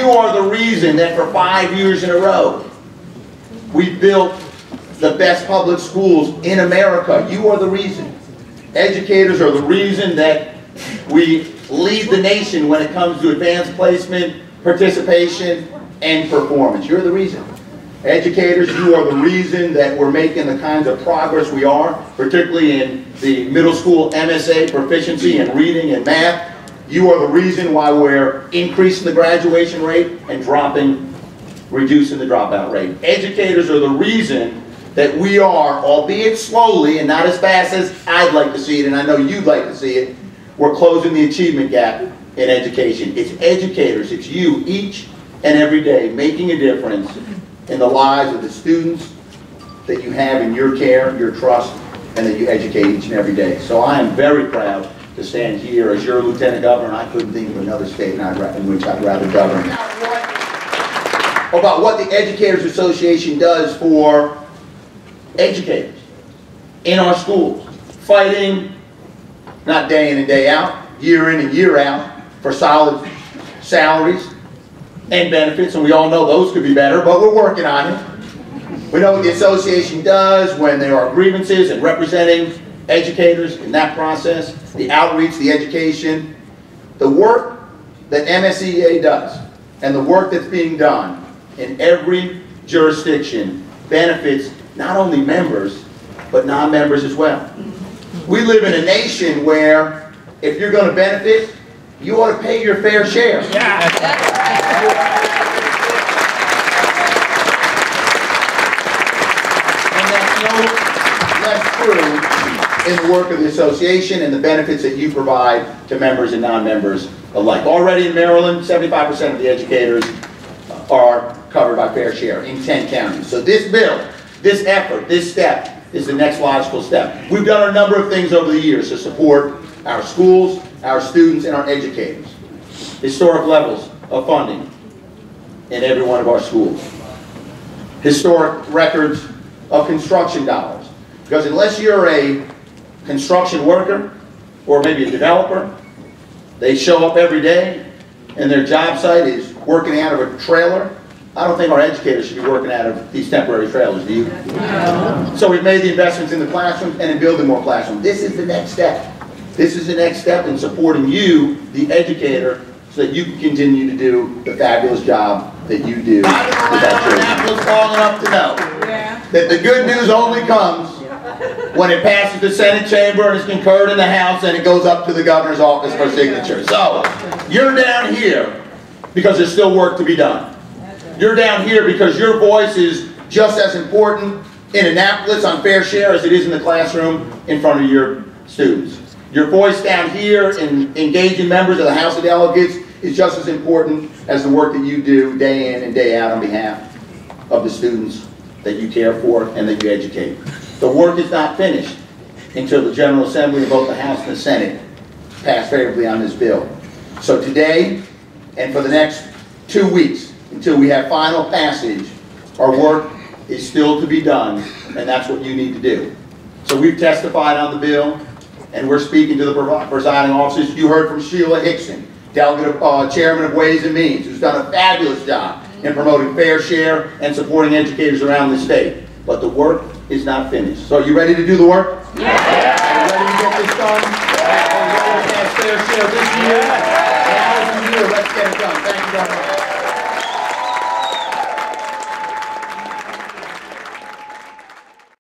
You are the reason that for 5 years in a row, we built the best public schools in America. You are the reason. Educators are the reason that we lead the nation when it comes to advanced placement, participation, and performance. You're the reason. Educators, you are the reason that we're making the kinds of progress we are, particularly in the middle school MSEA proficiency in reading and math. You are the reason why we're increasing the graduation rate and reducing the dropout rate. Educators are the reason that we are, albeit slowly and not as fast as I'd like to see it, and I know you'd like to see it, we're closing the achievement gap in education. It's educators, it's you, each and every day, making a difference in the lives of the students that you have in your care, your trust, and that you educate each and every day. So I am very proud to stand here as your Lieutenant Governor, and I couldn't think of another state in which I'd rather govern. About what the Educators Association does for educators in our schools, fighting not day in and day out, year in and year out, for solid salaries and benefits, and we all know those could be better, but we're working on it. We know what the association does when there are grievances and representing educators in that process, the outreach, the education, the work that MSEA does, and the work that's being done in every jurisdiction benefits not only members, but non-members as well. We live in a nation where if you're going to benefit, you ought to pay your fair share. Yeah. And that's no less true in the work of the association and the benefits that you provide to members and non-members alike. Already in Maryland, 75% of the educators are covered by fair share in 10 counties. So this bill, this effort, this step is the next logical step. We've done a number of things over the years to support our schools, our students, and our educators. Historic levels of funding in every one of our schools. Historic records of construction dollars. Because unless you're a construction worker or maybe a developer, they show up every day and their job site is working out of a trailer. I don't think our educators should be working out of these temporary trailers, do you? No. So we've made the investments in the classroom and in building more classrooms. This is the next step. This is the next step in supporting you, the educator, so that you can continue to do the fabulous job that you do with our children. Long enough to know that the good news only comes when it passes the Senate chamber and is concurred in the House and it goes up to the governor's office for signature. So, you're down here because there's still work to be done. You're down here because your voice is just as important in Annapolis on fair share as it is in the classroom in front of your students. Your voice down here in engaging members of the House of Delegates is just as important as the work that you do day in and day out on behalf of the students that you care for and that you educate. The work is not finished until the General Assembly of both the House and the Senate pass favorably on this bill. So today, and for the next 2 weeks, until we have final passage, our work is still to be done, and that's what you need to do. So we've testified on the bill, and we're speaking to the presiding officers. You heard from Sheila Hickson, Delegate Chairman of Ways and Means, who's done a fabulous job in promoting fair share and supporting educators around the state. But the work is not finished. So are you ready to do the work?